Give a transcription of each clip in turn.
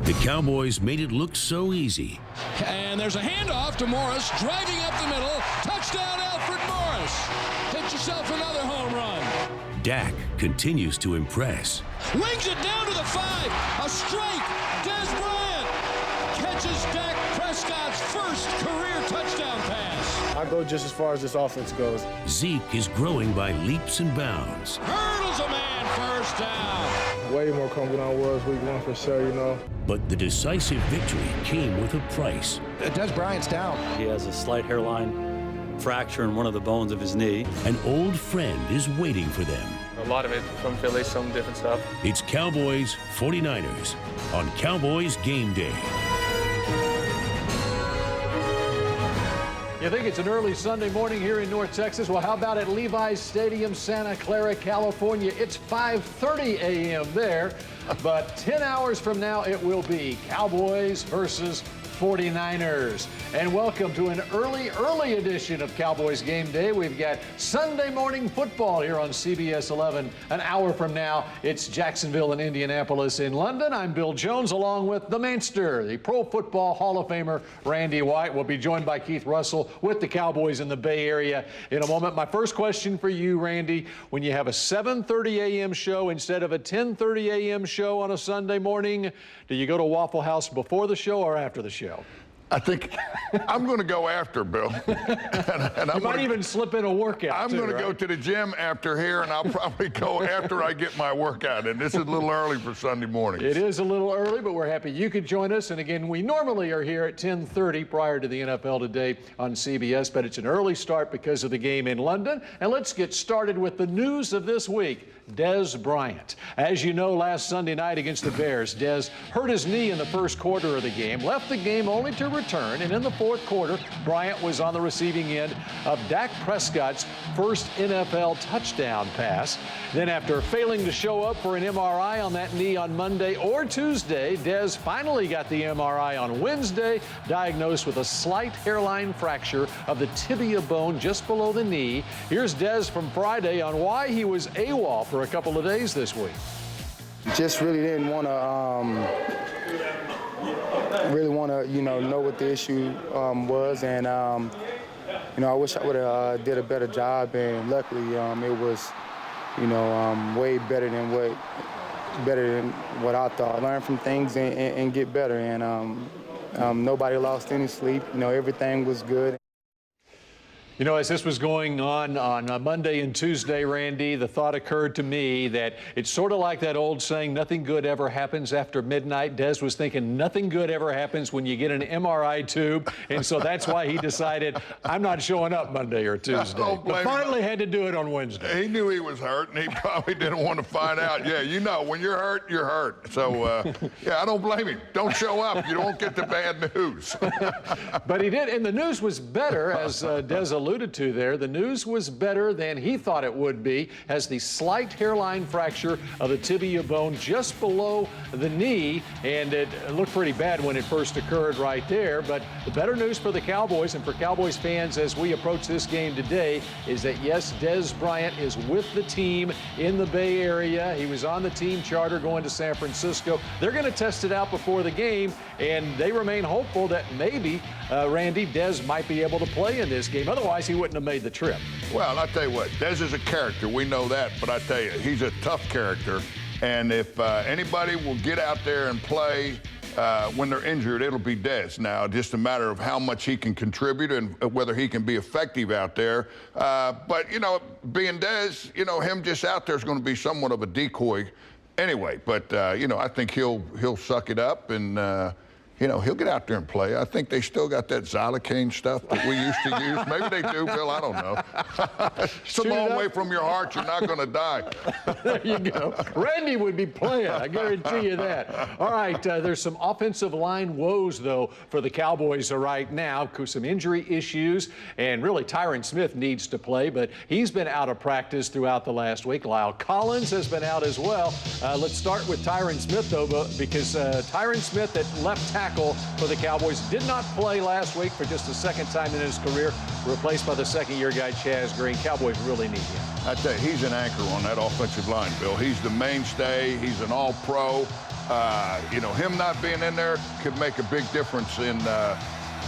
The Cowboys made it look so easy. And there's a handoff to Morris, driving up the middle. Touchdown, Alfred Morris. Hit yourself another home run. Dak continues to impress. Wings it down to the 5. A strike. Des Bryant catches Dak Prescott's first career touchdown pass. I go just as far as this offense goes. Zeke is growing by leaps and bounds. Hurdles a man, first down. Way more comfortable than I was week 1 for sure, you know. But the decisive victory came with a price. Des Bryant's down. He has a slight hairline fracture in one of the bones of his knee. An old friend is waiting for them. A lot of it from Philly, some different stuff. It's Cowboys 49ers on Cowboys Game Day. You think it's an early Sunday morning here in North Texas? Well, how about at Levi's Stadium, Santa Clara, California? It's 5:30 a.m. there, but 10 hours from now it will be Cowboys versus 49ers. And welcome to an early edition of Cowboys Game Day. We've got Sunday morning football here on CBS 11. An hour from now, it's Jacksonville and Indianapolis in London. I'm Bill Jones, along with the Manster, the Pro Football Hall of Famer, Randy White. We'll be joined by Keith Russell with the Cowboys in the Bay Area in a moment. My first question for you, Randy, when you have a 7:30 a.m. show instead of a 10:30 a.m. show on a Sunday morning, do you go to Waffle House before the show or after the show? I think I'm going to go after, Bill. and you might even slip in a workout. I'm going to right? go to the gym after here, and I'll probably go after I get my workout. And this is a little early for Sunday mornings. It is a little early, but we're happy you could join us. And again, we normally are here at 10:30 prior to the NFL Today on CBS, but it's an early start because of the game in London. And let's get started with the news of this week. Des Bryant. As you know, last Sunday night against the Bears, Des hurt his knee in the first quarter of the game, left the game only to return, and in the fourth quarter, Bryant was on the receiving end of Dak Prescott's first NFL touchdown pass. Then after failing to show up for an MRI on that knee on Monday or Tuesday, Des finally got the MRI on Wednesday, diagnosed with a slight hairline fracture of the tibia bone just below the knee. Here's Des from Friday on why he was AWOL for a couple of days this week. Just really didn't want to, know what the issue was, and I wish I would have did a better job, and luckily it was, way better than what I thought. Learn from things and get better, and nobody lost any sleep. Everything was good. As this was going on Monday and Tuesday, Randy, the thought occurred to me that it's sort of like that old saying, nothing good ever happens after midnight. Des was thinking nothing good ever happens when you get an MRI tube, and so that's why he decided, I'm not showing up Monday or Tuesday. But finally had to do it on Wednesday. He knew he was hurt, and he probably didn't want to find out. Yeah, when you're hurt, you're hurt. So, I don't blame him. Don't show up. You don't get the bad news. But he did, and the news was better, as Des alluded to there. The news was better than he thought it would be, as the slight hairline fracture of the tibia bone just below the knee, and it looked pretty bad when it first occurred right there. But the better news for the Cowboys and for Cowboys fans as we approach this game today is that, yes, Des Bryant is with the team in the Bay Area. He was on the team charter going to San Francisco. They're going to test it out before the game, and they remain hopeful that maybe, Randy, Des might be able to play in this game. Otherwise, he wouldn't have made the trip. Well, I'll tell you what, Des is a character. We know that, but I tell you, he's a tough character. And if anybody will get out there and play when they're injured, it'll be Des. Now, just a matter of how much he can contribute and whether he can be effective out there. But, being Des, him just out there is going to be somewhat of a decoy anyway. But, I think he'll suck it up and he'll get out there and play. I think they still got that xylocaine stuff that we used to use. Maybe they do, Bill. I don't know. It's a long way from your heart. You're not going to die. There you go. Randy would be playing. I guarantee you that. All right. There's some offensive line woes, though, for the Cowboys right now. Some injury issues. And really, Tyron Smith needs to play, but he's been out of practice throughout the last week. Lyle Collins has been out as well. Let's start with Tyron Smith, though, because Tyron Smith at left tackle for the Cowboys did not play last week for just the second time in his career, replaced by the second-year guy, Chaz Green. Cowboys really need him. I tell you, he's an anchor on that offensive line, Bill. He's the mainstay. He's an all-pro. You know, him not being in there could make a big difference in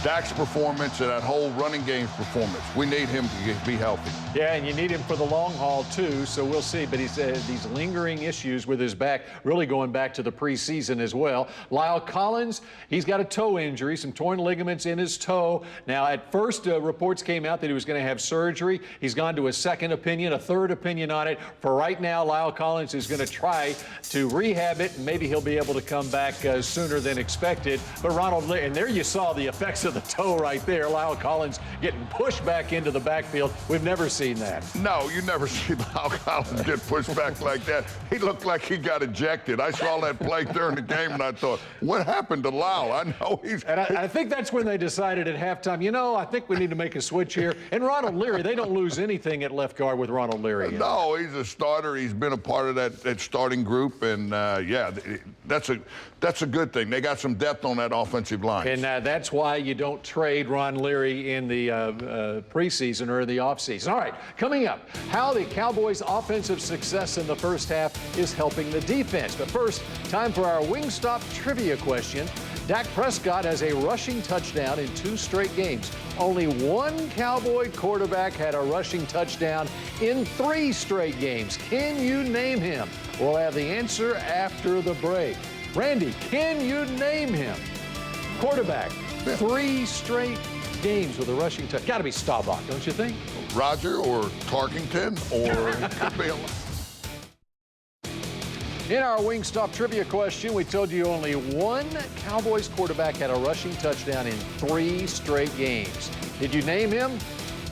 Dak's performance and that whole running game's performance. We need him to be healthy. Yeah, and you need him for the long haul, too, so we'll see. But he's these lingering issues with his back, really going back to the preseason as well. Lyle Collins, he's got a toe injury, some torn ligaments in his toe. Now, at first, reports came out that he was going to have surgery. He's gone to a second opinion, a third opinion on it. For right now, Lyle Collins is going to try to rehab it, and maybe he'll be able to come back sooner than expected. But Ronald, and there you saw the effects of the toe right there. Lyle Collins getting pushed back into the backfield. We've never seen that. No, you never see Lyle Collins get pushed back like that. He looked like he got ejected. I saw that play during the game, and I thought, what happened to Lyle? I know he's... And I think that's when they decided at halftime, you know, I think we need to make a switch here. And Ronald Leary, they don't lose anything at left guard with Ronald Leary. No, he's a starter. He's been a part of that starting group, and, yeah, that's a good thing. They got some depth on that offensive line. And that's why you don't trade Ron Leary in the preseason or the offseason. All right, coming up, how the Cowboys' offensive success in the first half is helping the defense. But first, time for our Wingstop trivia question. Dak Prescott has a rushing touchdown in 2 straight games. Only one Cowboy quarterback had a rushing touchdown in 3 straight games. Can you name him? We'll have the answer after the break. Randy, can you name him? Quarterback, 3 straight games with a rushing touchdown. Got to be Staubach, don't you think? Roger or Tarkington, or it could be a... In our Wingstop trivia question, we told you only one Cowboys quarterback had a rushing touchdown in 3 straight games. Did you name him?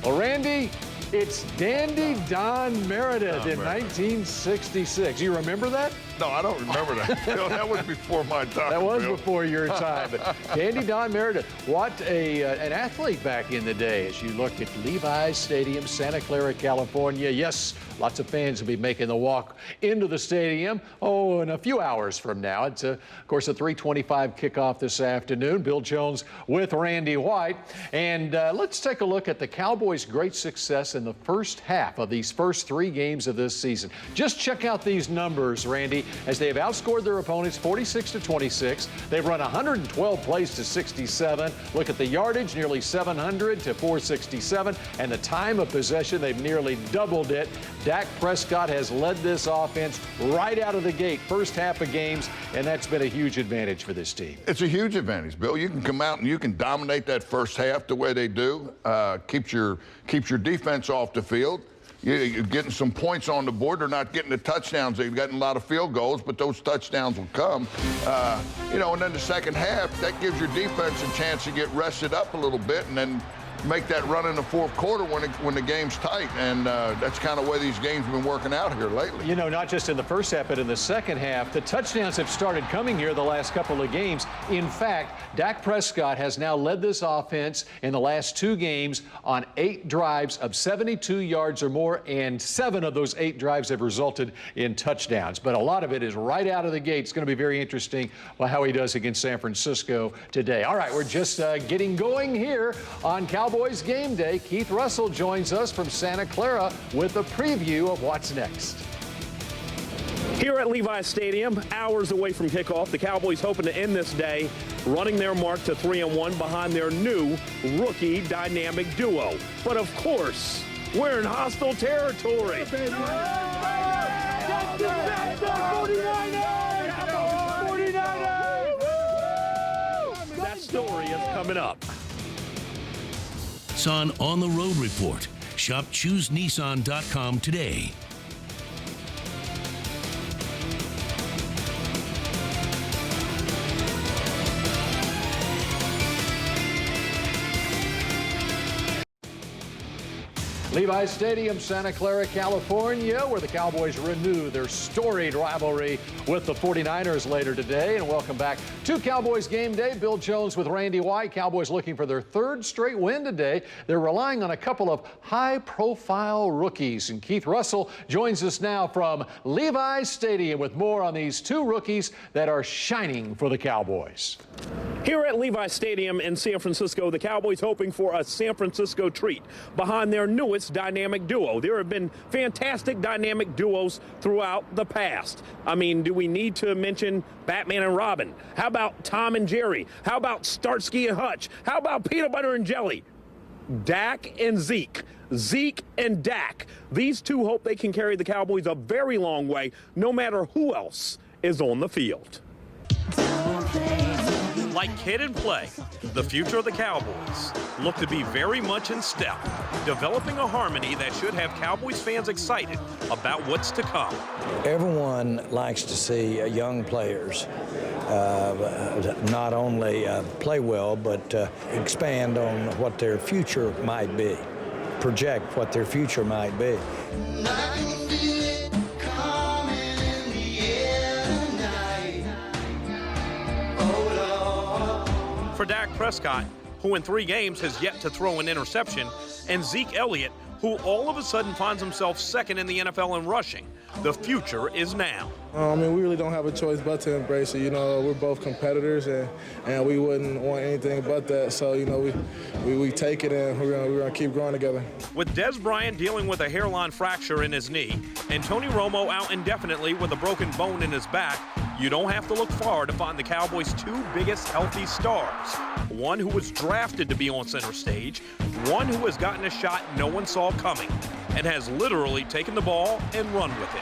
Well, Randy, it's Dandy Don Meredith in 1966. You remember that? No, I don't remember that. That was before my time. That was Bill. before your time. But Dandy Don Meredith, what an athlete back in the day. As you look at Levi's Stadium, Santa Clara, California. Yes, lots of fans will be making the walk into the stadium, in a few hours from now. It's, of course, a 3:25 kickoff this afternoon. Bill Jones with Randy White. And let's take a look at the Cowboys' great success in the first half of these first 3 games of this season. Just check out these numbers, Randy, as they have outscored their opponents 46-26. They've run 112 plays to 67. Look at the yardage, nearly 700 to 467. And the time of possession, they've nearly doubled it. Dak Prescott has led this offense right out of the gate, first half of games, and that's been a huge advantage for this team. It's a huge advantage, Bill. You can come out and you can dominate that first half the way they do. Keeps your defense off the field. You're getting some points on the board. They're not getting the touchdowns. They've gotten a lot of field goals, but those touchdowns will come. And then the second half, that gives your defense a chance to get rested up a little bit and then make that run in the fourth quarter when the game's tight. And that's kind of the way these games have been working out here lately. You know, not just in the first half, but in the second half, the touchdowns have started coming here the last couple of games. In fact, Dak Prescott has now led this offense in the last 2 games on 8 drives of 72 yards or more, and 7 of those 8 drives have resulted in touchdowns. But a lot of it is right out of the gate. It's going to be very interesting how he does against San Francisco today. All right, we're just getting going here on Cowboys Game Day. Keith Russell joins us from Santa Clara with a preview of what's next. Here at Levi's Stadium, hours away from kickoff, the Cowboys hoping to end this day running their mark to 3-1 behind their new rookie dynamic duo. But of course, we're in hostile territory. That story is coming up. Nissan On the Road Report. Shop ChooseNissan.com today. Levi's Stadium, Santa Clara, California, where the Cowboys renew their storied rivalry with the 49ers later today. And welcome back to Cowboys Game Day. Bill Jones with Randy White. Cowboys looking for their 3rd straight win today. They're relying on a couple of high-profile rookies. And Keith Russell joins us now from Levi's Stadium with more on these 2 rookies that are shining for the Cowboys. Here at Levi Stadium in San Francisco, the Cowboys hoping for a San Francisco treat behind their newest dynamic duo. There have been fantastic dynamic duos throughout the past. I mean, do we need to mention Batman and Robin? How about Tom and Jerry? How about Starsky and Hutch? How about Peanut Butter and Jelly? Dak and Zeke. Zeke and Dak. These two hope they can carry the Cowboys a very long way, no matter who else is on the field. Like kid and play, the future of the Cowboys look to be very much in step, developing a harmony that should have Cowboys fans excited about what's to come. Everyone likes to see young players not only play well, but expand on what their future might be, project what their future might be. For Dak Prescott, who in 3 games has yet to throw an interception, and Zeke Elliott, who all of a sudden finds himself second in the NFL in rushing, the future is now. I mean, we really don't have a choice but to embrace it. You know, we're both competitors, and we wouldn't want anything but that. So, you know, we take it, and we're gonna keep growing together. With Dez Bryant dealing with a hairline fracture in his knee, and Tony Romo out indefinitely with a broken bone in his back, you don't have to look far to find the Cowboys' 2 biggest healthy stars. One who was drafted to be on center stage, one who has gotten a shot no one saw coming, and has literally taken the ball and run with it.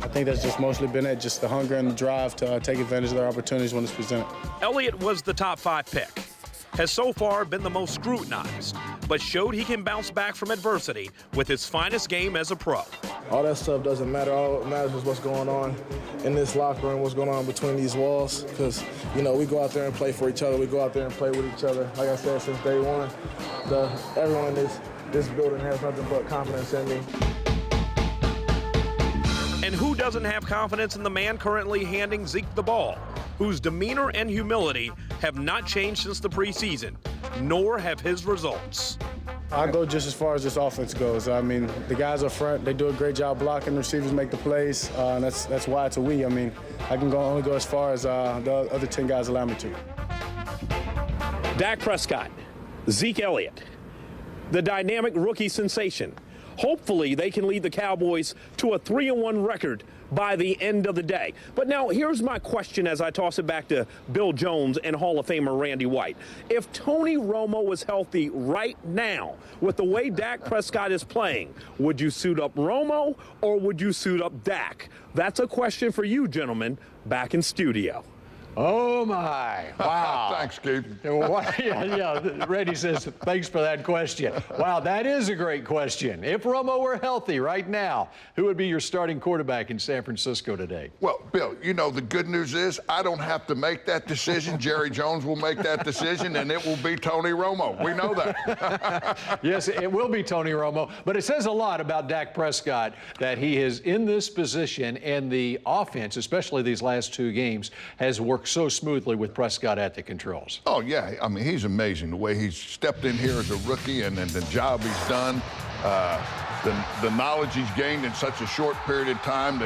I think that's just mostly been it, just the hunger and the drive to take advantage of their opportunities when it's presented. Elliott was the top 5 pick, has so far been the most scrutinized, but showed he can bounce back from adversity with his finest game as a pro. All that stuff doesn't matter. All that matters is what's going on in this locker room, what's going on between these walls. Because, you know, we go out there and play for each other. We go out there and play with each other. Like I said, since day one, everyone in this building has nothing but confidence in me. And who doesn't have confidence in the man currently handing Zeke the ball, whose demeanor and humility have not changed since the preseason, nor have his results. I go just as far as this offense goes. I mean, the guys up front, they do a great job blocking. Receivers make the plays. And that's why it's a we. I mean, I can only go as far as the other 10 guys allow me to. Dak Prescott, Zeke Elliott, the dynamic rookie sensation. Hopefully they can lead the Cowboys to a 3-1 record by the end of the day. But now here's my question as I toss it back to Bill Jones and Hall of Famer Randy White. If Tony Romo was healthy right now with the way Dak Prescott is playing, would you suit up Romo or would you suit up Dak? That's a question for you, gentlemen, back in studio. Oh, my. Wow. Thanks, Keith. Yeah. Randy says, thanks for that question. Wow, that is a great question. If Romo were healthy right now, who would be your starting quarterback in San Francisco today? Well, Bill, you know, the good news is I don't have to make that decision. Jerry Jones will make that decision, and it will be Tony Romo. We know that. Yes, it will be Tony Romo. But it says a lot about Dak Prescott that he is in this position, and the offense, especially these last 2 games, has worked so smoothly with Prescott at the controls. Oh, yeah. I mean, he's amazing the way he's stepped in here as a rookie and the job he's done, the knowledge he's gained in such a short period of time,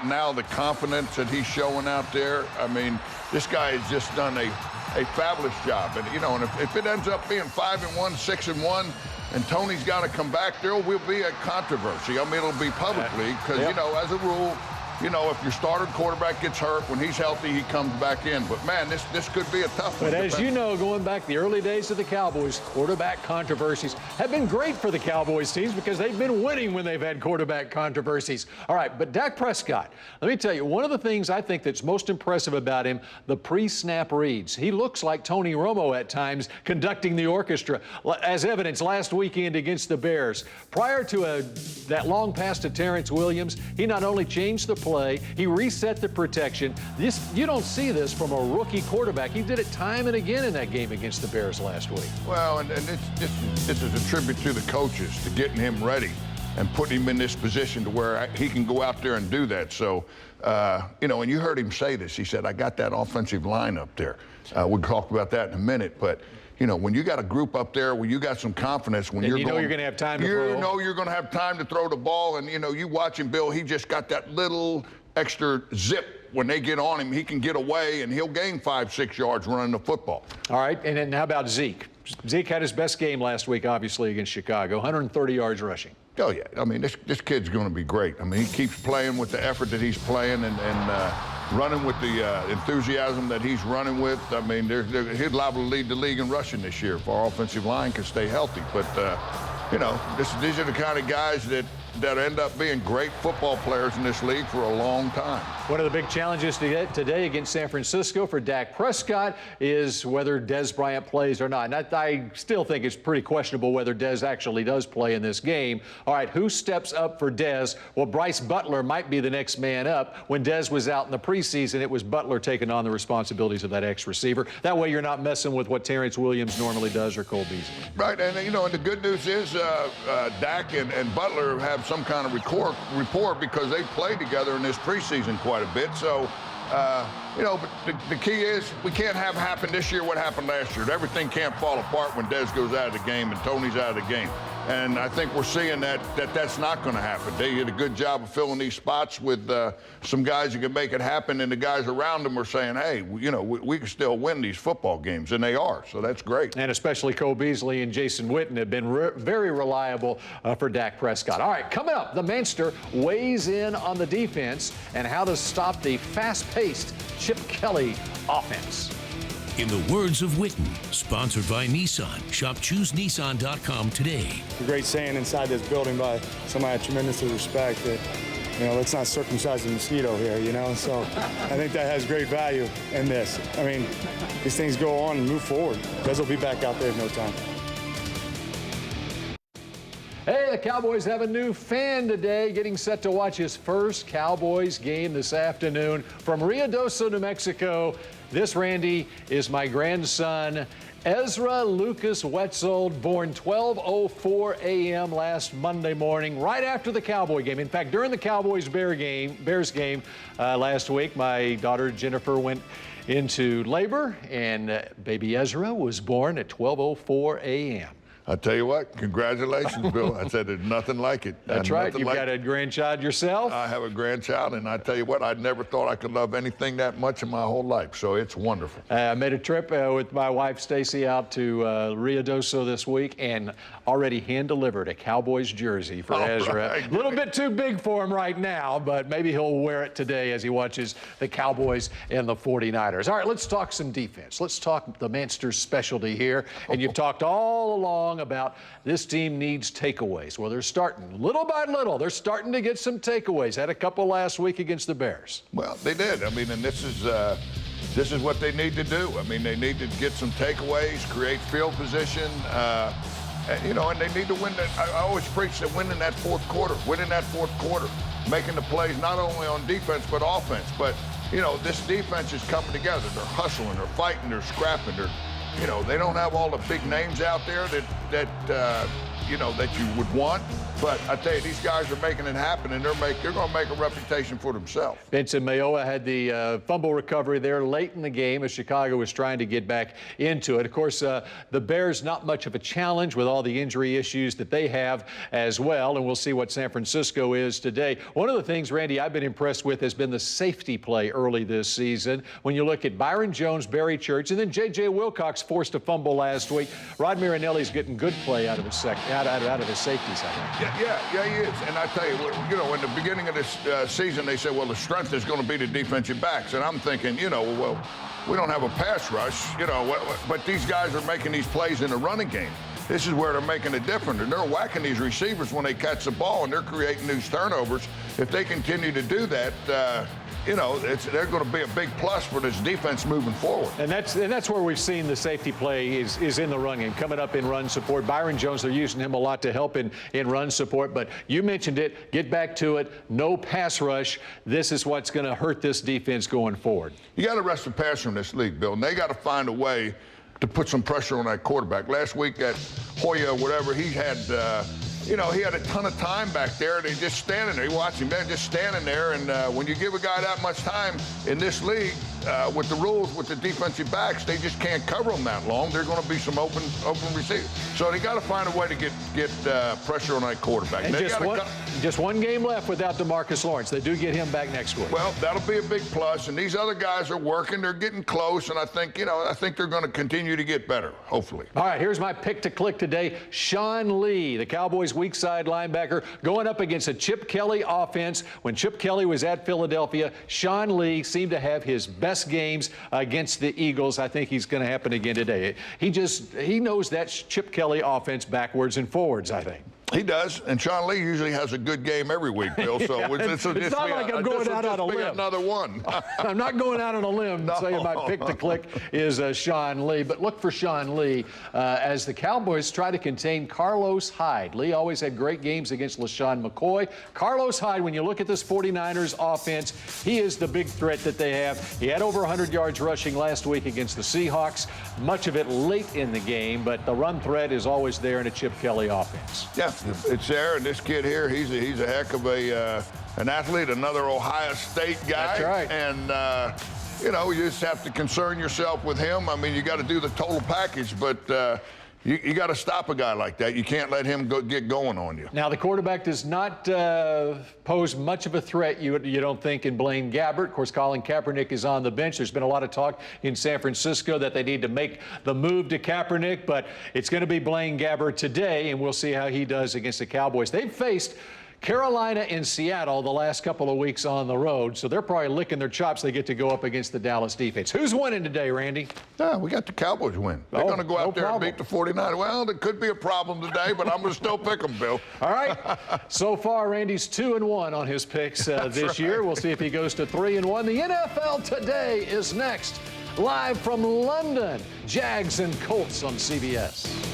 now the confidence that he's showing out there. I mean, this guy has just done a fabulous job. And, you know, and if it ends up being 5-1, 6-1, and Tony's got to come back, there will be a controversy. I mean, it'll be publicly because, you know, as a rule, you know, if your starter quarterback gets hurt, when he's healthy, he comes back in. But, man, this could be a tough one. But as you know, going back the early days of the Cowboys, quarterback controversies have been great for the Cowboys teams because they've been winning when they've had quarterback controversies. All right, but Dak Prescott, let me tell you, one of the things I think that's most impressive about him, the pre-snap reads. He looks like Tony Romo at times conducting the orchestra, as evidenced last weekend against the Bears. Prior to that long pass to Terrence Williams, he not only changed the play, he reset the protection. You don't see this from a rookie quarterback. He did it time and again in that game against the Bears last week. Well, and this is a tribute to the coaches, to getting him ready and putting him in this position to where he can go out there and do that. So, you know, and you heard him say this. He said, I got that offensive line up there. We'll talk about that in a minute, but you know, when you got a group up there, when you got some confidence, when you know you're going to have time to throw. You know you're going to have time to throw the ball, and you know, you watch him, Bill, he just got that little extra zip when they get on him, he can get away and he'll gain 5-6 yards running the football. All right, and then how about Zeke? Zeke had his best game last week, obviously, against Chicago, 130 yards rushing. Oh, yeah. I mean, this kid's going to be great. I mean, he keeps playing with the effort that he's playing and running with the enthusiasm that he's running with. I mean, he'd liable to lead the league in rushing this year if our offensive line can stay healthy. But, you know, these are the kind of guys that end up being great football players in this league for a long time. One of the big challenges today against San Francisco for Dak Prescott is whether Dez Bryant plays or not. And I still think it's pretty questionable whether Dez actually does play in this game. All right, who steps up for Dez? Well, Bryce Butler might be the next man up. When Dez was out in the preseason, it was Butler taking on the responsibilities of that ex-receiver. That way you're not messing with what Terrence Williams normally does or Cole Beasley. Right, and, you know, and the good news is Dak and Butler have some kind of rapport because they played together in this preseason quite a bit. So, you know, but the key is we can't have happen this year what happened last year. Everything can't fall apart when Dez goes out of the game and Tony's out of the game. And I think we're seeing that's not going to happen. They did a good job of filling these spots with some guys who can make it happen, and the guys around them are saying, hey, you know, we can still win these football games, and they are. So that's great. And especially Cole Beasley and Jason Witten have been very reliable for Dak Prescott. All right, coming up, the Manster weighs in on the defense and how to stop the fast-paced Chip Kelly offense. In the words of Witten, sponsored by Nissan. Shop ChooseNissan.com today. A great saying inside this building by somebody I tremendously respect that, you know, let's not circumcise a mosquito here, you know? So I think that has great value in this. I mean, these things go on and move forward. Des will be back out there in no time. Hey, the Cowboys have a new fan today, getting set to watch his first Cowboys game this afternoon from Ruidoso, New Mexico. This, Randy, is my grandson, Ezra Lucas Wetzel, born 12:04 a.m. last Monday morning, right after the Cowboy game. In fact, during the Cowboys-Bears game last week, my daughter Jennifer went into labor, and baby Ezra was born at 12:04 a.m. I tell you what, congratulations, Bill. I said there's nothing like it. That's right. You've got a grandchild yourself? I have a grandchild, and I tell you what, I never thought I could love anything that much in my whole life, so it's wonderful. I made a trip with my wife, Stacy, out to Ruidoso this week, and already hand-delivered a Cowboys jersey for Ezra. Right. A little bit too big for him right now, but maybe he'll wear it today as he watches the Cowboys and the 49ers. All right, let's talk some defense. Let's talk the Manster's specialty here, and you've talked all along about this team needs takeaways. Well, they're starting little by little. They're starting to get some takeaways. Had a couple last week against the Bears. Well, they did. I mean, and this is what they need to do. I mean, they need to get some takeaways, create field position, you know, and they need to win that. I always preach that winning that fourth quarter, making the plays not only on defense but offense. But, you know, this defense is coming together. They're hustling, they're fighting, they're scrapping, you know, they don't have all the big names out there that you know, that you would want. But I tell you, these guys are making it happen, and they're going to make a reputation for themselves. Benson Mayowa had the fumble recovery there late in the game as Chicago was trying to get back into it. Of course, the Bears, not much of a challenge with all the injury issues that they have as well, and we'll see what San Francisco is today. One of the things, Randy, I've been impressed with has been the safety play early this season. When you look at Byron Jones, Barry Church, and then J.J. Wilcox forced a fumble last week. Rod Marinelli's getting good play out of his safeties, I think. Yeah, he is. And I tell you know, in the beginning of this season, they said, well, the strength is going to be the defensive backs. And I'm thinking, you know, well, we don't have a pass rush, you know, but these guys are making these plays in the running game. This is where they're making it different. And they're whacking these receivers when they catch the ball, and they're creating these turnovers. If they continue to do that, you know, they're going to be a big plus for this defense moving forward. And that's where we've seen the safety play is in the run game, coming up in run support. Byron Jones, they're using him a lot to help in run support. But you mentioned it. Get back to it. No pass rush. This is what's going to hurt this defense going forward. You got to rush the passer in this league, Bill, and they got to find a way to put some pressure on that quarterback. Last week at Hoya, whatever, he had you know, he had a ton of time back there, and he's just standing there. You watch him, man, just standing there. And when you give a guy that much time in this league, with the rules with the defensive backs, they just can't cover them that long. There's going to be some open receivers. So they got to find a way to get pressure on that quarterback. And just one game left without DeMarcus Lawrence. They do get him back next week. Well, that'll be a big plus. And these other guys are working. They're getting close. And I think they're going to continue to get better, hopefully. All right, here's my pick to click today. Sean Lee, the Cowboys' weak side linebacker, going up against a Chip Kelly offense. When Chip Kelly was at Philadelphia, Sean Lee seemed to have his best games against the Eagles. I think he's going to happen again today. He knows that Chip Kelly offense backwards and forwards, I think. He does, and Sean Lee usually has a good game every week, Bill. So it's not like I'm going out on a limb. Another one. I'm not going out on a limb saying my pick to click is Sean Lee. But look for Sean Lee as the Cowboys try to contain Carlos Hyde. Lee always had great games against LaShawn McCoy. Carlos Hyde, when you look at this 49ers offense, he is the big threat that they have. He had over 100 yards rushing last week against the Seahawks, much of it late in the game, but the run threat is always there in a Chip Kelly offense. Yeah. It's there, and this kid here, he's a heck of an athlete, another Ohio State guy. That's right. And, you just have to concern yourself with him. I mean, you got to do the total package, but you got to stop a guy like that. You can't let him get going on you. Now, the quarterback does not pose much of a threat, you don't think, in Blaine Gabbert. Of course, Colin Kaepernick is on the bench. There's been a lot of talk in San Francisco that they need to make the move to Kaepernick, but it's going to be Blaine Gabbert today, and we'll see how he does against the Cowboys. They've faced Carolina and Seattle the last couple of weeks on the road, so they're probably licking their chops. They get to go up against the Dallas defense. Who's winning today, Randy? Yeah, we got the Cowboys win. They're going to go out there and beat the 49ers. Well, there could be a problem today, but I'm going to still pick them, Bill. All right. So far, Randy's 2-1 on his picks this year. We'll see if he goes to 3-1. The NFL Today is next. Live from London, Jags and Colts on CBS.